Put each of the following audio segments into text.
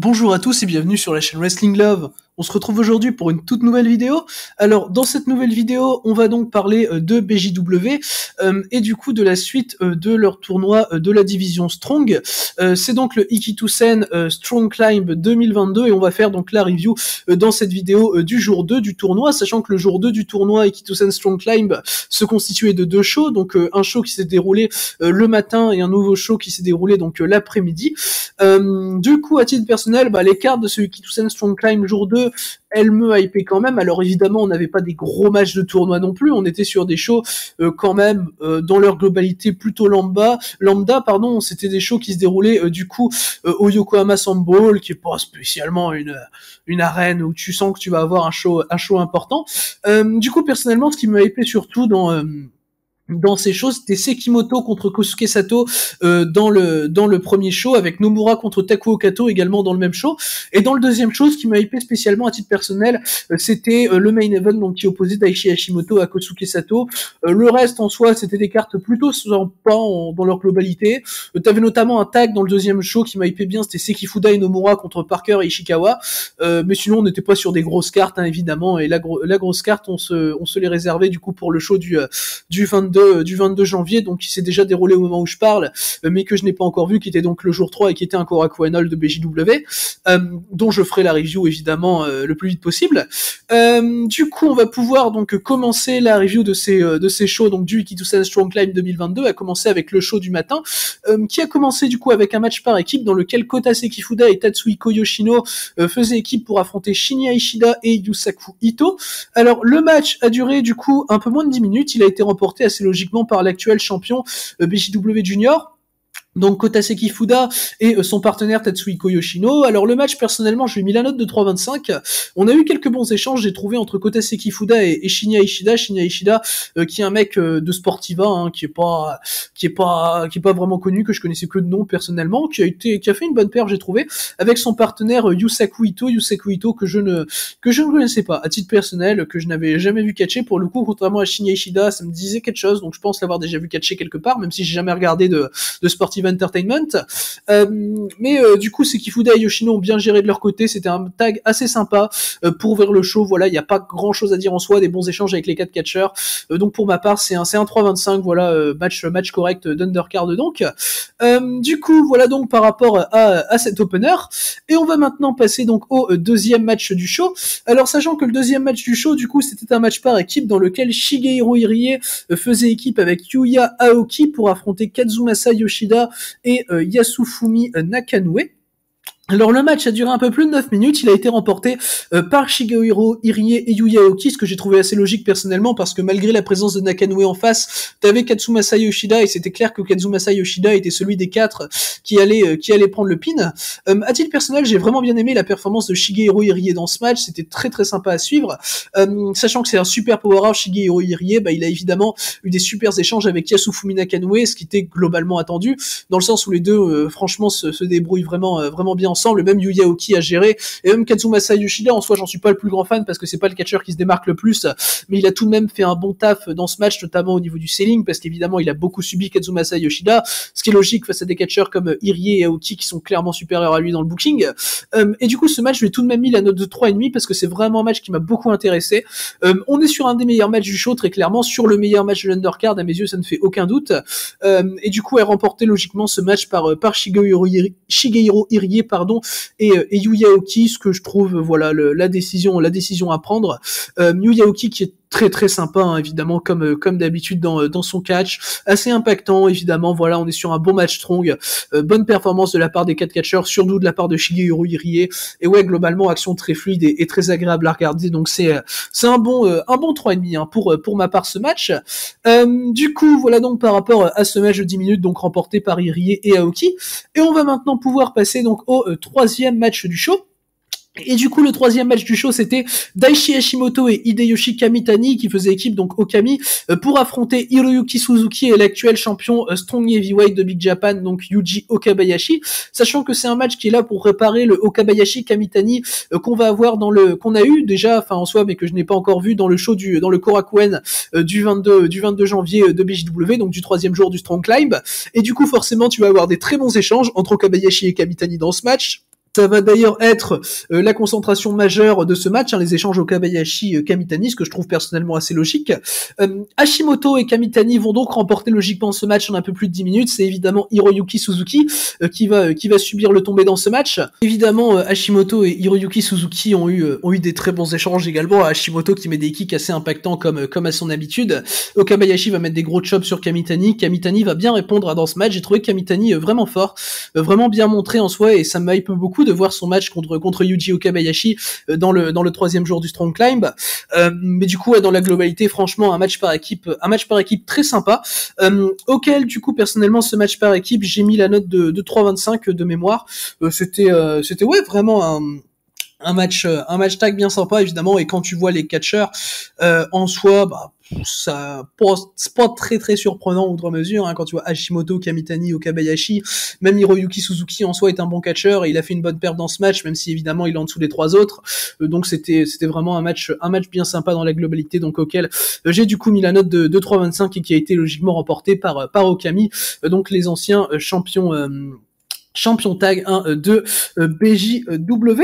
Bonjour à tous et bienvenue sur la chaîne Wrestling Love. On se retrouve aujourd'hui pour une toute nouvelle vidéo. Alors dans cette nouvelle vidéo, on va donc parler de BJW et du coup de la suite de leur tournoi de la division Strong. C'est donc le Ikitusen Strong Climb 2022 et on va faire donc la review dans cette vidéo du jour 2 du tournoi, sachant que le jour 2 du tournoi Ikitusen Strong Climb se constituait de deux shows, donc un show qui s'est déroulé le matin et un nouveau show qui s'est déroulé donc l'après-midi. Du coup, à titre personnel, les cartes de ce Ikitusen Strong Climb jour 2, elles me hypaient quand même. Alors évidemment, on n'avait pas des gros matchs de tournoi non plus, on était sur des shows quand même dans leur globalité plutôt lambda, c'était des shows qui se déroulaient du coup au Yokohama Sandball, qui est pas spécialement une arène où tu sens que tu vas avoir un show important. Du coup, personnellement, ce qui me hypait surtout dans ces shows, c'était Sekimoto contre Kosuke Sato dans le premier show, avec Nomura contre Takuo Kato également dans le même show. Et dans le deuxième show, ce qui m'a hypé spécialement à titre personnel, c'était le main event donc qui opposait Daichi Hashimoto à Kosuke Sato. Le reste en soi, c'était des cartes plutôt sympas dans leur globalité. T'avais notamment un tag dans le deuxième show qui m'a hypé bien, c'était Seki Fuda et Nomura contre Parker et Ishikawa. Mais sinon, on n'était pas sur des grosses cartes évidemment, et la grosse carte, on se les réservait du coup pour le show du 22 janvier, donc qui s'est déjà déroulé au moment où je parle, mais que je n'ai pas encore vu, qui était donc le jour 3 et qui était un Korakuen Hall de BJW, dont je ferai la review évidemment le plus vite possible. Du coup, on va pouvoir donc commencer la review de ces shows, donc du Ikitusen Strong Climb 2022, à commencer avec le show du matin, qui a commencé du coup avec un match par équipe dans lequel Kota Sekifuda et Tatsuhiko Yoshino faisaient équipe pour affronter Shinya Ishida et Yusaku Ito. Alors le match a duré du coup un peu moins de 10 minutes, il a été remporté assez logiquement par l'actuel champion BJW Junior, donc Kota Sekifuda et son partenaire Tatsuhiko Yoshino. Alors le match, personnellement, je lui ai mis la note de 3,25. On a eu quelques bons échanges, j'ai trouvé, entre Kota Sekifuda et Shinya Ishida. Shinya Ishida, qui est un mec de Sportiva, qui est pas vraiment connu, que je connaissais que de nom personnellement, qui a fait une bonne paire, j'ai trouvé, avec son partenaire Yusaku Ito, que je ne connaissais pas, à titre personnel, que je n'avais jamais vu catcher. Pour le coup, contrairement à Shinya Ishida, ça me disait quelque chose, donc je pense l'avoir déjà vu catcher quelque part, même si j'ai jamais regardé de Sportiva Entertainment. Mais du coup, Sekifuda et Yoshino ont bien géré de leur côté. C'était un tag assez sympa pour ouvrir le show. Voilà, il n'y a pas grand chose à dire en soi, des bons échanges avec les 4 catcheurs. Donc pour ma part, c'est un 3,25. Voilà, match correct d'undercard donc. Du coup, voilà donc par rapport à cet opener. Et on va maintenant passer donc au deuxième match du show. Alors sachant que le deuxième match du show, du coup, c'était un match par équipe dans lequel Shigehiro Irie faisait équipe avec Yuya Aoki pour affronter Kazumasa Yoshida et Yasufumi Nakanoue. Alors le match a duré un peu plus de 9 minutes, il a été remporté par Shigehiro Irie et Yuya Aoki, ce que j'ai trouvé assez logique personnellement, parce que malgré la présence de Nakanoue en face, t'avais Katsumasa Yoshida, et c'était clair que Katsumasa Yoshida était celui des 4 qui allait prendre le pin. À titre personnel, j'ai vraiment bien aimé la performance de Shigehiro Irie dans ce match, c'était très très sympa à suivre, sachant que c'est un super power-up. Shigehiro Irie, il a évidemment eu des super échanges avec Yasufumi Nakanoue, ce qui était globalement attendu, dans le sens où les deux franchement se débrouillent vraiment bien ensemble. Même Yuya Aoki a géré, et même Katsumasa Yoshida, en soi j'en suis pas le plus grand fan parce que c'est pas le catcheur qui se démarque le plus, mais il a tout de même fait un bon taf dans ce match, notamment au niveau du selling, parce qu'évidemment il a beaucoup subi Katsumasa Yoshida, ce qui est logique face à des catcheurs comme Irie et Aoki qui sont clairement supérieurs à lui dans le booking. Et du coup ce match, je lui ai tout de même mis la note de 3,5 parce que c'est vraiment un match qui m'a beaucoup intéressé. On est sur un des meilleurs matchs du show, très clairement sur le meilleur match de l'undercard, à mes yeux ça ne fait aucun doute. Et du coup elle remportait logiquement ce match par Shigehiro Irie et Yuya Aoki, ce que je trouve voilà la décision à prendre. Yuya Aoki qui est très très sympa, évidemment, comme d'habitude dans son catch, assez impactant évidemment. Voilà, on est sur un bon match strong, bonne performance de la part des 4 catcheurs, surtout de la part de Shigehiro Irie, et ouais, globalement action très fluide et très agréable à regarder, donc c'est un bon 3,5 pour ma part ce match. Du coup voilà donc par rapport à ce match de 10 minutes donc remporté par Irie et Aoki, et on va maintenant pouvoir passer donc au troisième match du show. Et du coup, le troisième match du show, c'était Daichi Hashimoto et Hideyoshi Kamitani qui faisaient équipe, donc Okami, pour affronter Hiroyuki Suzuki et l'actuel champion Strong Heavyweight de Big Japan, donc Yuji Okabayashi. Sachant que c'est un match qui est là pour réparer le Okabayashi Kamitani qu'on va avoir qu'on a eu déjà, enfin en soi, mais que je n'ai pas encore vu dans le show dans le Korakuen du 22 janvier de BJW, donc du troisième jour du Strong Climb. Et du coup, forcément, tu vas avoir des très bons échanges entre Okabayashi et Kamitani dans ce match. Ça va d'ailleurs être la concentration majeure de ce match, hein, les échanges Okabayashi-Kamitani, ce que je trouve personnellement assez logique. Hashimoto et Kamitani vont donc remporter logiquement ce match en un peu plus de 10 minutes. C'est évidemment Hiroyuki Suzuki qui va subir le tombé dans ce match. Évidemment, Hashimoto et Hiroyuki Suzuki ont eu des très bons échanges également. Hashimoto qui met des kicks assez impactants comme à son habitude. Okabayashi va mettre des gros chops sur Kamitani. Kamitani va bien répondre dans ce match. J'ai trouvé Kamitani vraiment fort, vraiment bien montré en soi, et ça me hype beaucoup de voir son match contre Yuji Okabayashi dans le troisième jour du Strong Climb. Mais du coup, dans la globalité, franchement, un match par équipe très sympa, auquel du coup personnellement ce match par équipe j'ai mis la note de 3,25 de mémoire. C'était ouais vraiment un match tag bien sympa évidemment, et quand tu vois les catcheurs en soi, bah c'est pas très très surprenant outre mesure, hein, quand tu vois Hashimoto, Kamitani, Okabayashi, même Hiroyuki Suzuki en soi est un bon catcheur et il a fait une bonne perte dans ce match, même si évidemment il est en dessous des trois autres. Donc c'était vraiment un match bien sympa dans la globalité, donc auquel j'ai du coup mis la note de 3,25 et qui a été logiquement remporté par Okami, donc les anciens champion tag 1 de BJW.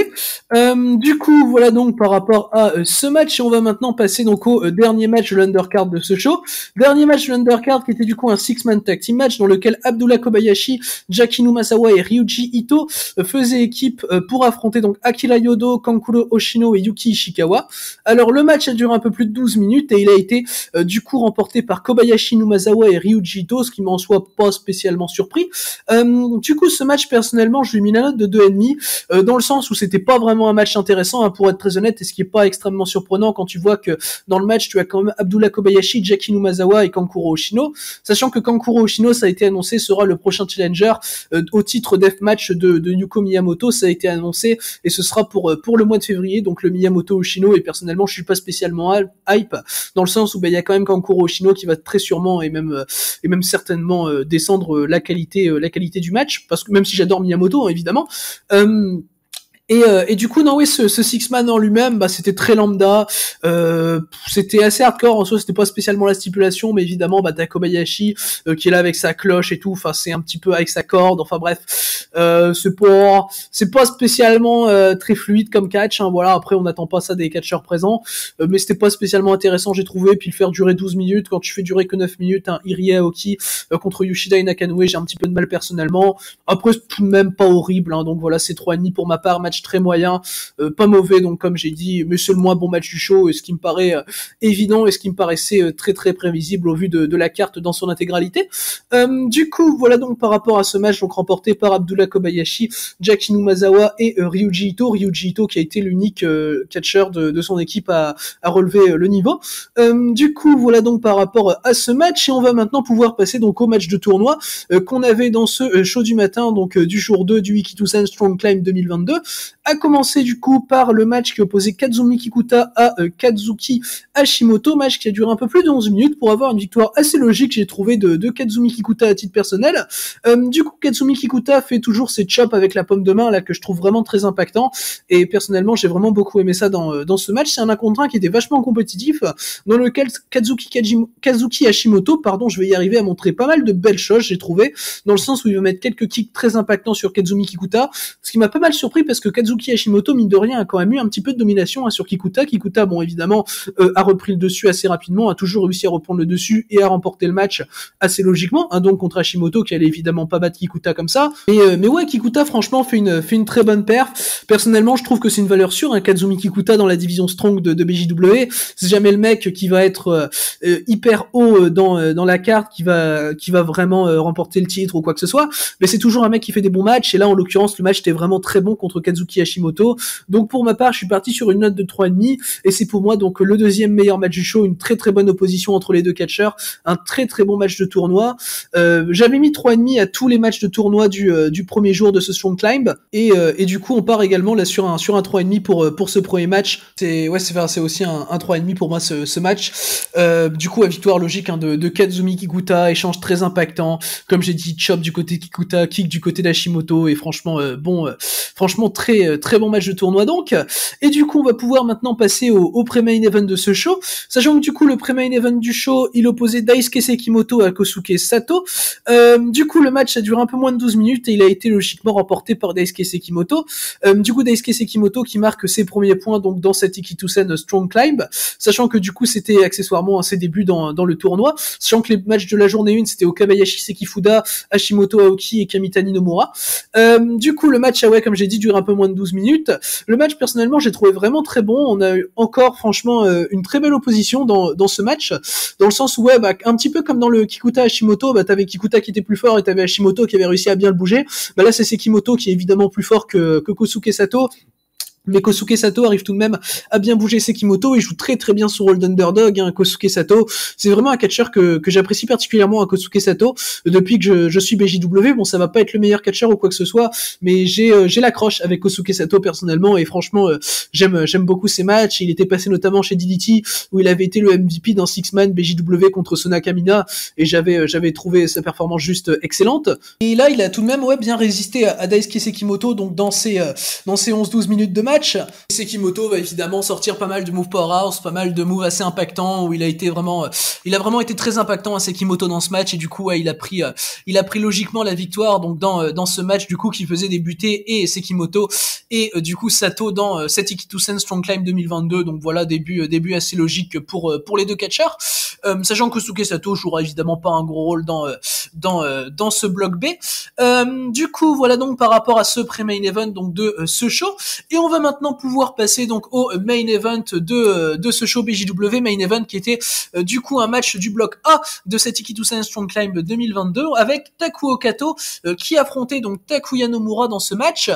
Du coup, voilà donc par rapport à ce match, et on va maintenant passer donc au dernier match de l'undercard de ce show. Dernier match de l'undercard qui était du coup un 6-man tag team match dans lequel Abdullah Kobayashi, Jackie Masawa et Ryuji Ito faisaient équipe pour affronter donc Akira Yodo, Kankuro Oshino et Yuki Ishikawa. Alors le match a duré un peu plus de 12 minutes et il a été du coup remporté par Kobayashi Numazawa et Ryuji Ito, ce qui m'en soit pas spécialement surpris. Du coup, ce match, personnellement, je lui ai mis la note de 2,5, dans le sens où c'était pas vraiment un match intéressant, hein, pour être très honnête, et ce qui est pas extrêmement surprenant quand tu vois que dans le match, tu as quand même Abdullah Kobayashi, Jackie Numazawa et Kankuro Oshino, sachant que Kankuro Oshino, ça a été annoncé, sera le prochain challenger au titre deathmatch de Yuko Miyamoto. Ça a été annoncé et ce sera pour le mois de février, donc le Miyamoto Oshino, et personnellement, je suis pas spécialement hype, dans le sens où il y a quand même Kankuro Oshino qui va très sûrement et même certainement descendre la qualité du match, parce que même si j'adore Miyamoto, hein, évidemment. Et du coup, non, oui, ce six-man en lui-même, bah, c'était très lambda, c'était assez hardcore, en soi, c'était pas spécialement la stipulation, mais évidemment, bah, t'as Kobayashi, qui est là avec sa cloche et tout, enfin, c'est un petit peu avec sa corde, enfin, bref, c'est pas spécialement, très fluide comme catch, hein, voilà, après, on n'attend pas ça des catcheurs présents, mais c'était pas spécialement intéressant, j'ai trouvé, puis le faire durer 12 minutes, quand tu fais durer que 9 minutes, un Irie Aoki, contre Yoshida et Nakanoe, j'ai un petit peu de mal personnellement, après, c'est tout de même pas horrible, hein, donc voilà, c'est 3,5 pour ma part, match très moyen, pas mauvais, donc comme j'ai dit, mais c'est le moins bon match du show, et ce qui me paraît évident et ce qui me paraissait très très prévisible au vu de la carte dans son intégralité. Du coup, voilà donc par rapport à ce match donc remporté par Abdullah Kobayashi, Jackie Numazawa et Ryuji Ito. Ryuji Ito qui a été l'unique catcheur de son équipe à relever le niveau. Du coup, voilà donc par rapport à ce match, et on va maintenant pouvoir passer donc au match de tournoi qu'on avait dans ce show du matin, donc du jour 2 du Ikitusen Strong Climb 2022. A commencer du coup par le match qui opposait Kazumi Kikuta à Kazuki Hashimoto, match qui a duré un peu plus de 11 minutes pour avoir une victoire assez logique, j'ai trouvé, de Kazumi Kikuta à titre personnel. Du coup, Kazumi Kikuta fait toujours ses chops avec la paume de main là que je trouve vraiment très impactant, et personnellement j'ai vraiment beaucoup aimé ça dans ce match. C'est un 1 contre 1 qui était vachement compétitif, dans lequel Kazuki Hashimoto, je vais y arriver, à montrer pas mal de belles choses, j'ai trouvé, dans le sens où il va mettre quelques kicks très impactants sur Kazumi Kikuta, ce qui m'a pas mal surpris parce que Kazuki Hashimoto, mine de rien, a quand même eu un petit peu de domination sur Kikuta. Kikuta, bon, évidemment, a repris le dessus assez rapidement, a toujours réussi à reprendre le dessus et à remporter le match assez logiquement, hein, donc contre Hashimoto, qui allait évidemment pas battre Kikuta comme ça. Mais ouais, Kikuta, franchement, fait une très bonne perf. Personnellement, je trouve que c'est une valeur sûre, hein, Kazumi Kikuta dans la division Strong de BJW. C'est jamais le mec qui va être hyper haut dans la carte, qui va vraiment remporter le titre ou quoi que ce soit, mais c'est toujours un mec qui fait des bons matchs, et là, en l'occurrence, le match était vraiment très bon contre Kazuki Hashimoto. Donc pour ma part, je suis parti sur une note de 3,5, et c'est pour moi donc le deuxième meilleur match du show, une très très bonne opposition entre les deux catcheurs, un très très bon match de tournoi. J'avais mis 3,5 à tous les matchs de tournoi du premier jour de ce Strong Climb, et du coup on part également là sur un 3,5 pour ce premier match. C'est aussi un 3,5 pour moi ce match. Du coup, à victoire logique, hein, de Kazumi Kikuta, échange très impactant, comme j'ai dit, chop du côté Kikuta, kick du côté d'Hashimoto, et franchement très bon match de tournoi donc. Et du coup, on va pouvoir maintenant passer au pré-main event de ce show, sachant que du coup, le pré-main event du show, il opposait Daisuke Sekimoto à Kosuke Sato. Du coup, le match a duré un peu moins de 12 minutes et il a été logiquement remporté par Daisuke Sekimoto. Du coup, Daisuke Sekimoto qui marque ses premiers points donc dans cette Ikitusen Strong Climb, sachant que du coup, c'était accessoirement ses débuts dans le tournoi, sachant que les matchs de la journée 1, c'était Okabayashi Sekifuda, Hashimoto Aoki et Kamitani Nomura. Du coup, le match, comme j'ai dit, dure un peu moins de 12 minutes. Le match, personnellement, j'ai trouvé vraiment très bon. On a eu encore, franchement, une très belle opposition dans ce match, dans le sens où, un petit peu comme dans le Kikuta Hashimoto, t'avais Kikuta qui était plus fort et t'avais Hashimoto qui avait réussi à bien le bouger. Là, c'est Sekimoto qui est évidemment plus fort que Kosuke Sato. Mais Kosuke Sato arrive tout de même à bien bouger Sekimoto, il joue très très bien son rôle d'underdog, Kosuke Sato. C'est vraiment un catcheur que j'apprécie particulièrement à Kosuke Sato, depuis que je suis BJW. Bon, ça va pas être le meilleur catcheur ou quoi que ce soit, mais j'ai l'accroche avec Kosuke Sato personnellement, et franchement, j'aime beaucoup ses matchs. Il était passé notamment chez DDT, où il avait été le MVP d'un Six-Man BJW contre Sona Kamina, et j'avais trouvé sa performance juste excellente. Et là, il a tout de même bien résisté à Daisuke Sekimoto, donc dans ces 11-12 minutes de match. Sekimoto va évidemment sortir pas mal de moves powerhouse, pas mal de moves assez impactants, où il a vraiment été très impactant à Sekimoto dans ce match, et du coup il a pris logiquement la victoire donc dans ce match du coup qui faisait débuter et Sekimoto et du coup Sato dans cette Ikitusen Strong Climb 2022. Donc voilà, début assez logique pour les deux catcheurs, sachant que Kosuke Sato jouera évidemment pas un gros rôle dans ce bloc B. Du coup voilà donc par rapport à ce pré-main event donc de ce show, et on va maintenant pouvoir passer donc au main event de ce show BJW, main event qui était du coup un match du bloc A de cette Ikitusen Strong Climb 2022 avec Takuo Kato qui affrontait donc Takuya Nomura dans ce match.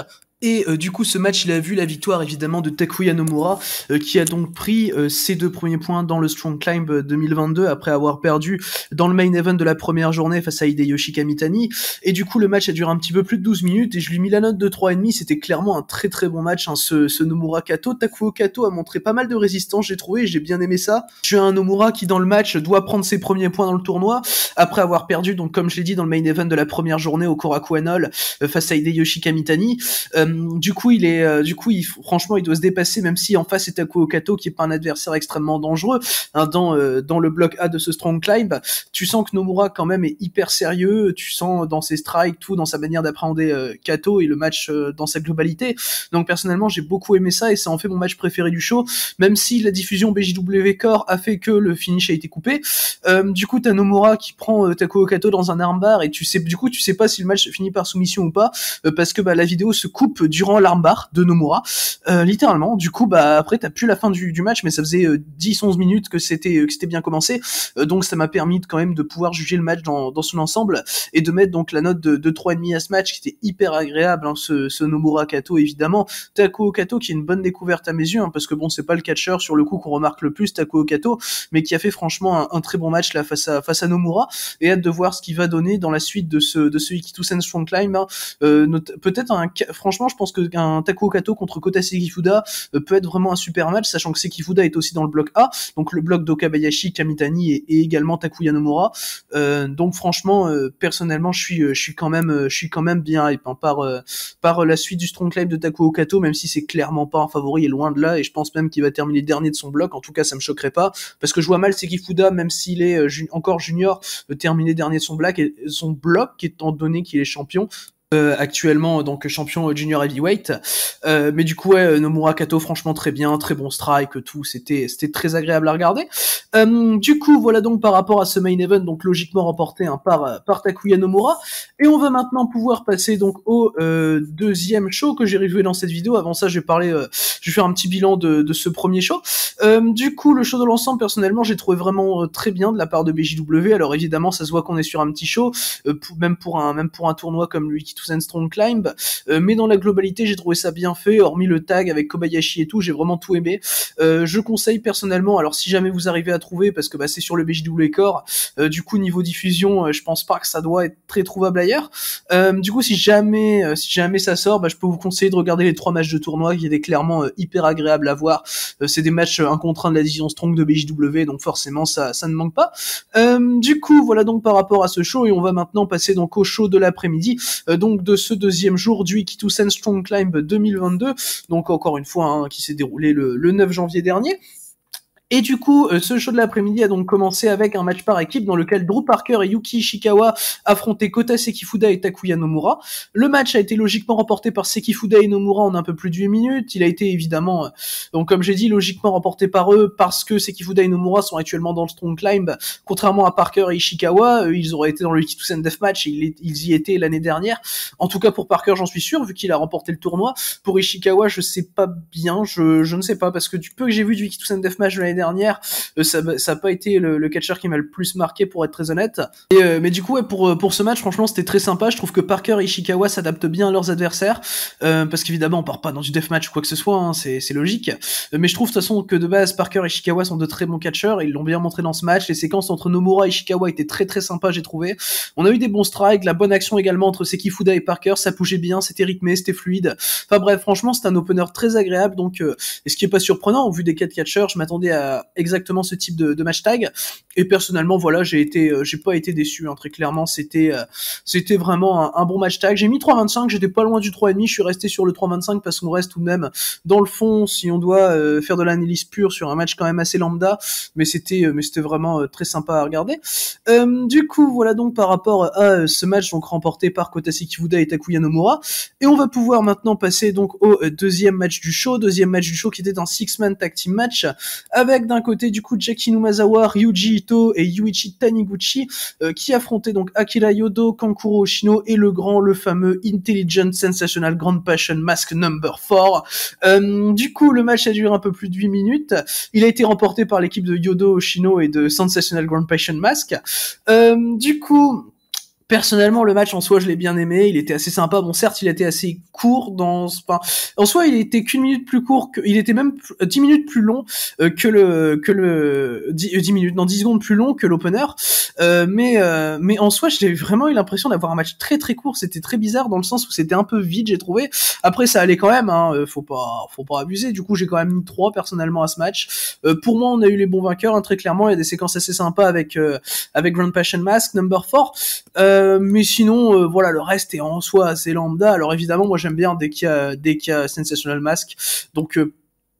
Et du coup, ce match, il a vu la victoire évidemment de Takuya Nomura, qui a donc pris ses 2 premiers points dans le Strong Climb 2022 après avoir perdu dans le main event de la première journée face à Hideyoshi Kamitani. Et du coup, le match a duré un petit peu plus de 12 minutes et je lui ai mis la note de 3,5. C'était clairement un très très bon match, ce Nomura Kato. Takuya Kato a montré pas mal de résistance, j'ai trouvé, et j'ai bien aimé ça. Tu as un Nomura qui dans le match doit prendre ses premiers points dans le tournoi après avoir perdu, donc comme je l'ai dit, dans le main event de la première journée au Korakuen Hall face à Hideyoshi Kamitani. Franchement, il doit se dépasser, même si en face c'est Takuya Kato qui est pas un adversaire extrêmement dangereux. Dans le bloc A de ce Strong Climb, tu sens que Nomura quand même est hyper sérieux. Tu sens dans ses strikes, tout dans sa manière d'appréhender Kato et le match dans sa globalité. Donc personnellement, j'ai beaucoup aimé ça et ça en fait mon match préféré du show, même si la diffusion BJW Core a fait que le finish a été coupé. Du coup, t'as Nomura qui prend Takuya Kato dans un armbar et tu sais pas si le match finit par soumission ou pas, parce que la vidéo se coupe durant l'armbar de Nomura, littéralement. Du coup, après t'as plus la fin du match, mais ça faisait 10-11 minutes que c'était bien commencé, donc ça m'a permis quand même de pouvoir juger le match dans son ensemble et de mettre donc la note de 3,5 à ce match, qui était hyper agréable, ce Nomura Kato évidemment. Takuya Kato qui est une bonne découverte à mes yeux, parce que bon, c'est pas le catcheur sur le coup qu'on remarque le plus, Takuya Kato, mais qui a fait franchement un très bon match là face à Nomura, et hâte de voir ce qu'il va donner dans la suite de ce Ikitusen Strong Climb. Peut-être franchement, je pense qu'un Takuya Kato contre Kota Sekifuda peut être vraiment un super match, sachant que Sekifuda est aussi dans le bloc A, donc le bloc d'Okabayashi, Kamitani et également Takuya Nomura. Donc franchement, personnellement, je suis quand même bien hype par la suite du Strong Climb de Takuya Kato, même si c'est clairement pas un favori et loin de là, et je pense même qu'il va terminer dernier de son bloc. En tout cas, ça me choquerait pas, parce que je vois mal Sekifuda, même s'il est encore junior, terminer dernier de son bloc, étant donné qu'il est champion. Actuellement donc champion junior heavyweight, mais du coup Nomura Kato franchement très bien, très bon strike, tout, c'était très agréable à regarder. Du coup voilà donc par rapport à ce main event, donc logiquement remporté par Takuya Nomura, et on va maintenant pouvoir passer donc au deuxième show que j'ai reviewé dans cette vidéo. Avant ça, je vais faire un petit bilan de ce premier show. Du coup, le show de l'ensemble, personnellement, j'ai trouvé vraiment très bien de la part de BJW. Alors évidemment, ça se voit qu'on est sur un petit show, même pour un tournoi comme lui qui Strong Climb, mais dans la globalité, j'ai trouvé ça bien fait, hormis le tag avec Kobayashi et tout, j'ai vraiment tout aimé. Je conseille personnellement, alors si jamais vous arrivez à trouver, parce que c'est sur le BJW Core, du coup niveau diffusion, je pense pas que ça doit être très trouvable ailleurs. Du coup, si jamais ça sort, je peux vous conseiller de regarder les 3 matchs de tournoi qui étaient clairement hyper agréables à voir. C'est des matchs 1 contre 1 de la division Strong de BJW, donc forcément ça ne manque pas. Du coup, voilà donc par rapport à ce show, et on va maintenant passer donc au show de l'après-midi. Donc donc de ce deuxième jour du Ikitusen Strong Climb 2022, donc encore une fois qui s'est déroulé le 9 janvier dernier. Et du coup, ce show de l'après-midi a donc commencé avec un match par équipe dans lequel Drew Parker et Yuki Ishikawa affrontaient Kota Sekifuda et Takuya Nomura. Le match a été logiquement remporté par Sekifuda et Nomura en un peu plus de 8 minutes. Il a été évidemment, donc comme j'ai dit, logiquement remporté par eux parce que Sekifuda et Nomura sont actuellement dans le Strong Climb. Contrairement à Parker et Ishikawa, ils auraient été dans le Ikitusen Deathmatch et ils y étaient l'année dernière. En tout cas pour Parker, j'en suis sûr, vu qu'il a remporté le tournoi. Pour Ishikawa, je sais pas bien, je ne sais pas, parce que du peu que j'ai vu du Ikitusen Deathmatch de l'année dernière, ça a pas été le catcheur qui m'a le plus marqué, pour être très honnête. Mais du coup, ouais, pour ce match, franchement, c'était très sympa. Je trouve que Parker et Ishikawa s'adaptent bien à leurs adversaires, parce qu'évidemment, on part pas dans du deathmatch ou quoi que ce soit, c'est logique. Mais je trouve de toute façon que de base, Parker et Ishikawa sont de très bons catcheurs, et ils l'ont bien montré dans ce match. Les séquences entre Nomura et Ishikawa étaient très très sympas, j'ai trouvé. On a eu des bons strikes, la bonne action également entre Sekifuda et Parker, ça bougeait bien, c'était rythmé, c'était fluide. Enfin bref, franchement, c'est un opener très agréable, donc et ce qui est pas surprenant, au vu des 4 catcheurs, je m'attendais à exactement ce type de match tag, et personnellement voilà, j'ai pas été déçu, très clairement, c'était vraiment un bon match tag. J'ai mis 3.25, j'étais pas loin du 3.5, je suis resté sur le 3.25 parce qu'on reste tout de même dans le fond si on doit faire de l'analyse pure sur un match quand même assez lambda, mais c'était vraiment très sympa à regarder. Du coup voilà donc par rapport à ce match donc remporté par Kota Sekifuda et Takuya Nomura, et on va pouvoir maintenant passer donc au deuxième match du show qui était un 6-man tag team match avec d'un côté du coup Jaki Numazawa, Ryuji Ito et Yuichi Taniguchi qui affrontaient donc Akira Yodo, Kankuro Oshino et le fameux Intelligent Sensational Grand Passion Mask Number 4. Du coup le match a duré un peu plus de 8 minutes, il a été remporté par l'équipe de Yodo, Oshino et de Sensational Grand Passion Mask. Du coup personnellement, le match en soi, je l'ai bien aimé. Il était assez sympa. Bon, certes, il était assez court en soi, il était qu'une minute plus court il était même 10 minutes plus long que le 10 minutes, non, 10 secondes plus long que l'opener. Mais en soi, j'ai vraiment eu l'impression d'avoir un match très très court. C'était très bizarre dans le sens où c'était un peu vide, j'ai trouvé. Après, ça allait quand même, faut pas abuser. Du coup, j'ai quand même mis 3 personnellement à ce match. Pour moi, on a eu les bons vainqueurs, très clairement. Il y a des séquences assez sympas avec Grand Passion Mask Number 4. Mais sinon, voilà, le reste est en soi assez lambda. Alors évidemment, moi j'aime bien dès qu'il y a Sensational Mask. Donc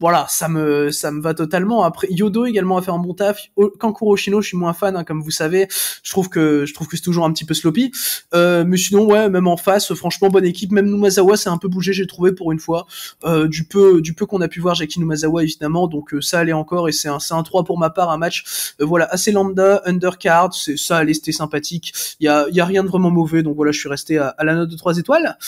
voilà, ça me va totalement. Après, Yodo également a fait un bon taf. Kankuro Oshino, je suis moins fan, comme vous savez. Je trouve que c'est toujours un petit peu sloppy. Mais sinon, ouais, même en face, franchement, bonne équipe. Même Numazawa, c'est un peu bougé, j'ai trouvé, pour une fois. Du peu qu'on a pu voir Jaki Numazawa, évidemment. Donc, ça allait encore, et c'est un 3 pour ma part, un match, voilà, assez lambda, undercard. Ça allait, c'était sympathique. Il y a rien de vraiment mauvais. Donc voilà, je suis resté à la note de 3 étoiles.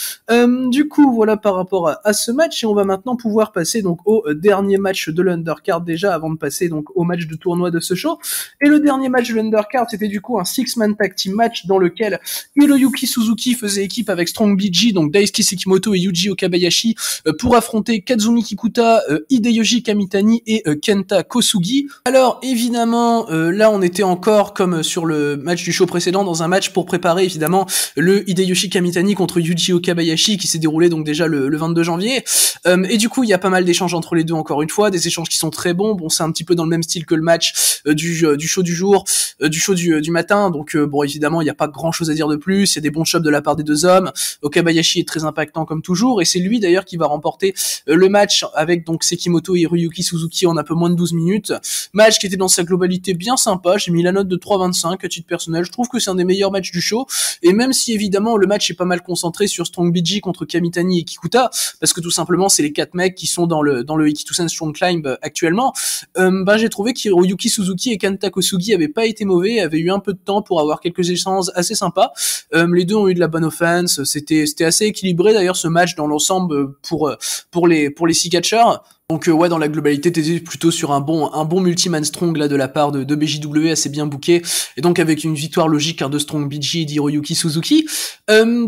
Du coup, voilà par rapport à ce match, et on va maintenant pouvoir passer donc au dernier match de l'undercard déjà, avant de passer donc au match de tournoi de ce show. Et le dernier match de l'undercard, c'était du coup un 6-man tag team match dans lequel Hiroyuki Suzuki faisait équipe avec Strong BG, donc Daisuke Sekimoto et Yuji Okabayashi, pour affronter Kazumi Kikuta, Hideyoshi Kamitani et Kenta Kosugi. Alors évidemment, là on était encore comme sur le match du show précédent, dans un match pour préparer évidemment le Hideyoshi Kamitani contre Yuji Okabayashi qui s'est déroulé donc déjà le 22 janvier. Et du coup, il y a pas mal d'échanges entre les deux, encore une fois, des échanges qui sont très bons. Bon, c'est un petit peu dans le même style que le match du show du jour, du show du matin. Donc bon, évidemment, il y a pas grand chose à dire de plus. Il y a des bons chops de la part des deux hommes. Okabayashi est très impactant comme toujours, et c'est lui d'ailleurs qui va remporter le match avec donc Sekimoto et Hiroyuki Suzuki en un peu moins de 12 minutes. Match qui était dans sa globalité bien sympa. J'ai mis la note de 3.25 à titre personnel. Je trouve que c'est un des meilleurs matchs du show, et même si évidemment le match est pas mal concentré sur Strong BG contre Kamitani et Kikuta, parce que tout simplement c'est les 4 mecs qui sont dans le Ikitusen Strong Climb actuellement, j'ai trouvé qu'Hiroyuki Suzuki et Kenta Kosugi avaient pas été mauvais, avaient eu un peu de temps pour avoir quelques échanges assez sympas. Les deux ont eu de la bonne offense, c'était assez équilibré d'ailleurs ce match dans l'ensemble pour les 6 catcheurs. Donc ouais, dans la globalité, t'étais plutôt sur un bon multi-man strong là de la part de BJW, assez bien booké, et donc avec une victoire logique de Strong BG et d'Hiroyuki Suzuki.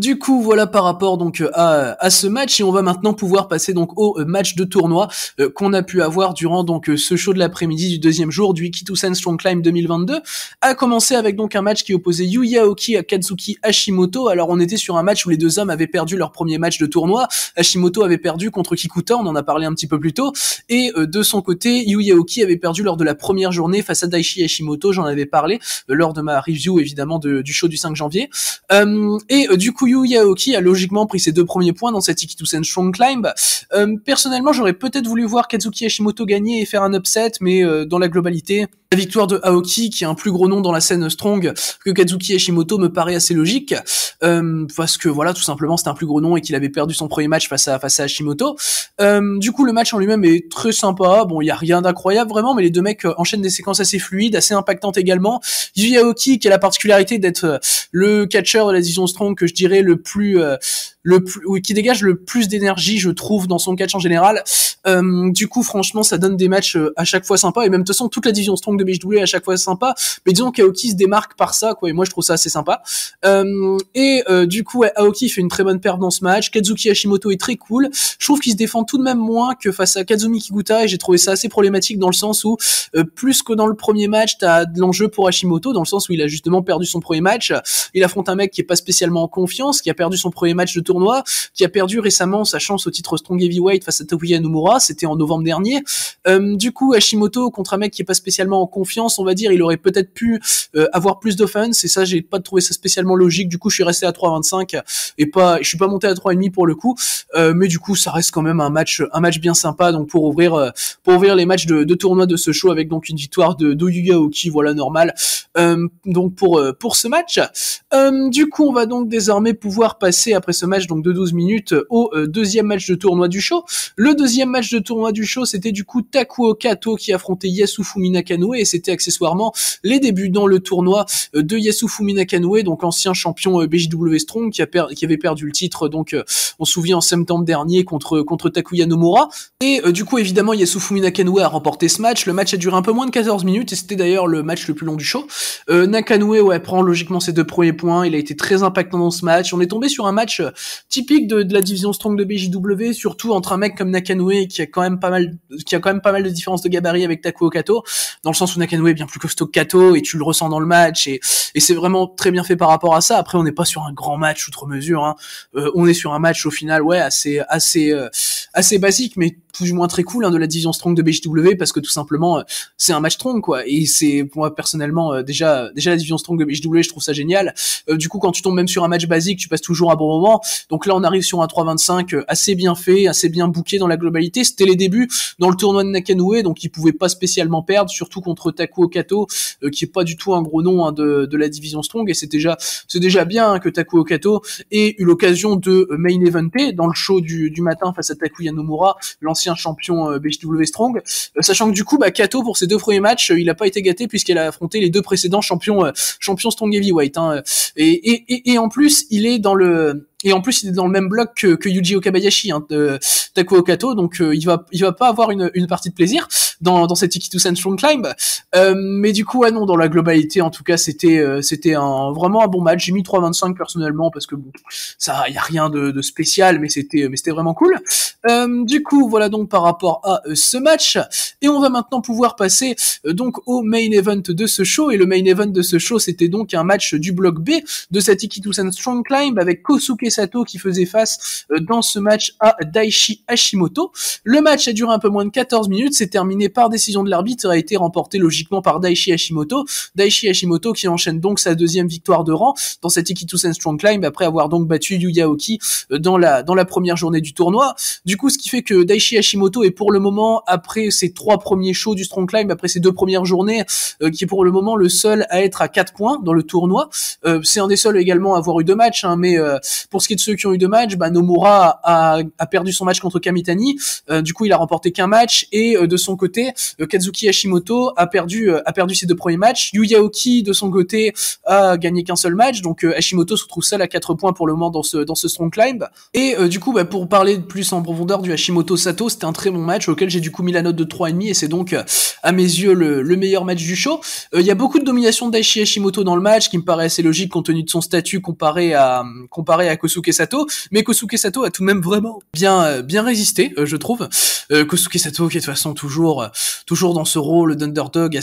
Du coup voilà par rapport donc à ce match, et on va maintenant pouvoir passer donc au match de tournoi qu'on a pu avoir durant donc ce show de l'après-midi du deuxième jour du Ikitusen Strong Climb 2022, a commencé avec donc un match qui opposait Yuya Aoki à Kazuki Hashimoto. Alors on était sur un match où les deux hommes avaient perdu leur premier match de tournoi. Hashimoto avait perdu contre Kikuta, on en a parlé un petit peu plus tôt. Hashimoto, et de son côté, Yuya Aoki avait perdu lors de la première journée face à Daichi Hashimoto, j'en avais parlé lors de ma review évidemment du show du 5 janvier. Du coup, Yuya Aoki a logiquement pris ses 2 premiers points dans cette Ikitusen Strong Climb. Personnellement, j'aurais peut-être voulu voir Kazuki Hashimoto gagner et faire un upset, mais dans la globalité, la victoire de Aoki, qui est un plus gros nom dans la scène strong que Kazuki Hashimoto, me paraît assez logique, parce que voilà, tout simplement, c'était un plus gros nom et qu'il avait perdu son premier match face à Hashimoto. Du coup, le match en lui-même est très sympa. Bon, il y a rien d'incroyable vraiment, mais les deux mecs enchaînent des séquences assez fluides, assez impactantes également. Yuya Aoki, qui a la particularité d'être le catcheur de la division strong que je dirais qui dégage le plus d'énergie, je trouve, dans son catch en général. Du coup, franchement, ça donne des matchs à chaque fois sympas, et même de toute façon, toute la division strong de BJW à chaque fois sympa, mais disons qu'Aoki se démarque par ça, quoi, et moi je trouve ça assez sympa. Du coup, ouais, Aoki fait une très bonne perte dans ce match. Kazuki Hashimoto est très cool. Je trouve qu'il se défend tout de même moins que face à Kazumi Kikuta, et j'ai trouvé ça assez problématique dans le sens où, plus que dans le premier match, t'as de l'enjeu pour Hashimoto, dans le sens où il a justement perdu son premier match. Il affronte un mec qui est pas spécialement en confiance, qui a perdu son premier match de tournoi, qui a perdu récemment sa chance au titre Strong Heavyweight face à Takuya Nomura, c'était en novembre dernier. Du coup, Hashimoto contre un mec qui est pas spécialement en confiance, on va dire, il aurait peut-être pu avoir plus d'offense, et ça, j'ai pas trouvé ça spécialement logique. Du coup, je suis resté à 3,25 et je suis pas monté à 3,5 pour le coup, mais du coup, ça reste quand même un match bien sympa. Donc pour ouvrir les matchs de tournoi de ce show, avec donc une victoire de Yuya Aoki, voilà, normal. Donc pour ce match, du coup, on va donc désormais pouvoir passer après ce match donc de 12 minutes au deuxième match de tournoi du show. Le deuxième match de tournoi du show, c'était du coup Takuo Kato qui affrontait Yasufumi Nakanoe, et c'était accessoirement les débuts dans le tournoi de Yasufumi Nakanoe, donc ancien champion BJW Strong qui avait perdu le titre, donc on se souvient, en septembre dernier contre Takuya Nomura. Et du coup, évidemment, Yasufumi Nakanoe a remporté ce match. Le match a duré un peu moins de 14 minutes et c'était d'ailleurs le match le plus long du show. Nakanoe, ouais, prend logiquement ses 2 premiers points. Il a été très impactant dans ce match. On est tombé sur un match typique de la division strong de BJW, surtout entre un mec comme Nakanoe qui a quand même pas mal de différences de gabarit avec Takuo Kato, dans le sens où Nakanoe est bien plus costaud que Kato, et tu le ressens dans le match, et c'est vraiment très bien fait par rapport à ça. Après, on n'est pas sur un grand match outre mesure, hein. On est sur un match au final, ouais, assez basique, mais plus ou moins très cool, hein, de la division strong de BJW, parce que tout simplement, c'est un match strong, quoi. Et c'est, pour moi personnellement, déjà la division strong de BJW, je trouve ça génial. Du coup, quand tu tombes même sur un match basique, tu passes toujours un bon moment. Donc là, on arrive sur un 3,25 assez bien fait, assez bien booké dans la globalité. C'était les débuts dans le tournoi de Nakanoe, donc il pouvait pas spécialement perdre, surtout contre Takuo Kato, qui est pas du tout un gros nom, hein, de la division strong. Et c'est déjà bien, hein, que Takuo Kato ait eu l'occasion de main eventer dans le show du matin face à Takuya Nomura, l'ancien champion BJW Strong, sachant que du coup, Kato, pour ses 2 premiers matchs, il a pas été gâté, puisqu'il a affronté les 2 précédents champions Strong Heavyweight, hein. Et en plus, il est dans le même bloc que Yuji Okabayashi, hein, de Takuo Kato, donc il va pas avoir une partie de plaisir dans cette Ikitusen Strong Climb. Mais du coup, non, dans la globalité, en tout cas, c'était vraiment un bon match. J'ai mis 3,25 personnellement, parce que bon, ça, y a rien de spécial, mais c'était vraiment cool. Du coup, voilà donc par rapport à ce match, et on va maintenant pouvoir passer donc au main event de ce show. Et le main event de ce show, c'était donc un match du bloc B de cette Ikitusen Strong Climb, avec Kosuke Sato qui faisait face dans ce match à Daichi Hashimoto. Le match a duré un peu moins de 14 minutes, c'est terminé par décision de l'arbitre, a été remporté logiquement par Daichi Hashimoto. Daichi Hashimoto qui enchaîne donc sa 2e victoire de rang dans cette Ikitusen Strong Climb, après avoir donc battu Yuya Aoki dans la première journée du tournoi. Du coup, ce qui fait que Daichi Hashimoto est pour le moment, après ses 3 premiers shows du Strong Climb, après ses 2 premières journées, qui est pour le moment le seul à être à 4 points dans le tournoi. C'est un des seuls également à avoir eu 2 matchs, hein, mais pour ce qui est de ceux qui ont eu 2 matchs, Nomura a perdu son match contre Kamitani. Du coup, il a remporté qu'un match, et de son côté, Kazuki Hashimoto a perdu ses 2 premiers matchs. Yuya Aoki, de son côté, a gagné qu'un seul match. Donc Hashimoto se retrouve seul à 4 points pour le moment dans ce Strong Climb. Et du coup, pour parler plus en profondeur du Hashimoto Sato, c'était un très bon match auquel j'ai du coup mis la note de 3,5, et c'est donc à mes yeux le meilleur match du show. Il y a beaucoup de domination de Daichi Hashimoto dans le match, qui me paraît assez logique compte tenu de son statut comparé à Kosuke Sato, mais Kosuke Sato a tout de même vraiment bien résisté, je trouve. Kosuke Sato qui est de toute façon toujours dans ce rôle d'underdog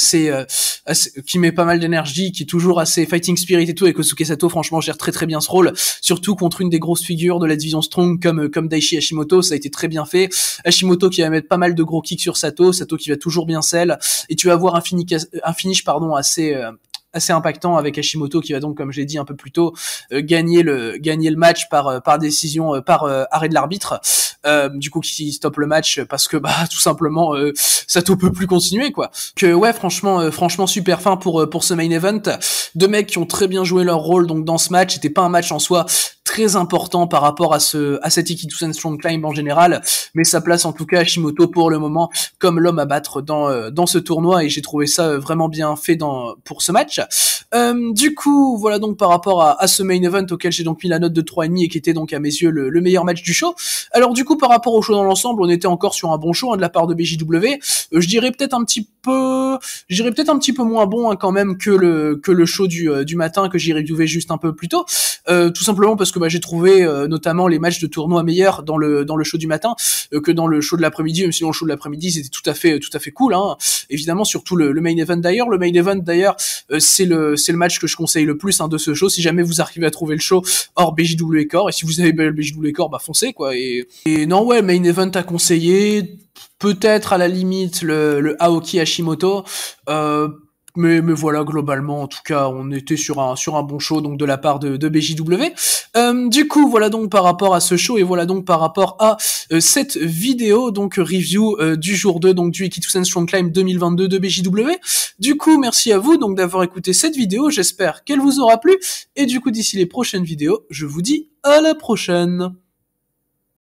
qui met pas mal d'énergie, qui est toujours assez fighting spirit et tout, et Kosuke Sato franchement gère très très bien ce rôle, surtout contre une des grosses figures de la division Strong comme Daichi Hashimoto. Ça a été très bien fait. Hashimoto qui va mettre pas mal de gros kicks sur Sato qui va toujours bien sell, et tu vas avoir un finish assez impactant avec Hashimoto qui va donc, comme je l'ai dit un peu plus tôt, gagner le match par décision, par arrêt de l'arbitre, du coup qui stoppe le match parce que tout simplement Sato peut plus continuer, quoi. Que ouais, franchement super fin pour ce main event. Deux mecs qui ont très bien joué leur rôle donc dans ce match. C'était pas un match en soi très important par rapport à cette Ikitusen Strong Climb en général, mais ça place en tout cas Hashimoto pour le moment comme l'homme à battre dans ce tournoi, et j'ai trouvé ça vraiment bien fait pour ce match. Du coup, voilà donc par rapport à ce main event auquel j'ai donc mis la note de 3,5 et qui était donc à mes yeux le meilleur match du show. Alors du coup, par rapport au show dans l'ensemble, on était encore sur un bon show de la part de BJW. Je dirais peut-être un petit peu moins bon quand même que le show du matin que j'ai reviewé juste un peu plus tôt. Tout simplement parce que j'ai trouvé notamment les matchs de tournoi meilleurs dans le show du matin que dans le show de l'après-midi, même si dans le show de l'après-midi c'était tout à fait cool, hein. Évidemment, surtout le main event d'ailleurs. Le main event d'ailleurs, c'est le match que je conseille le plus de ce show. Si jamais vous arrivez à trouver le show hors BJW Core, et si vous avez le BJW Core, foncez, quoi. Et non, ouais, main event à conseiller. Peut-être à la limite le Aoki Hashimoto. Mais voilà, globalement, en tout cas, on était sur un bon show donc de la part de BJW. Du coup, voilà donc par rapport à ce show, et voilà donc par rapport à cette vidéo donc review du jour 2 donc du Ikitusen Strong Climb 2022 de BJW. Du coup, merci à vous donc d'avoir écouté cette vidéo. J'espère qu'elle vous aura plu, et du coup, d'ici les prochaines vidéos, je vous dis à la prochaine.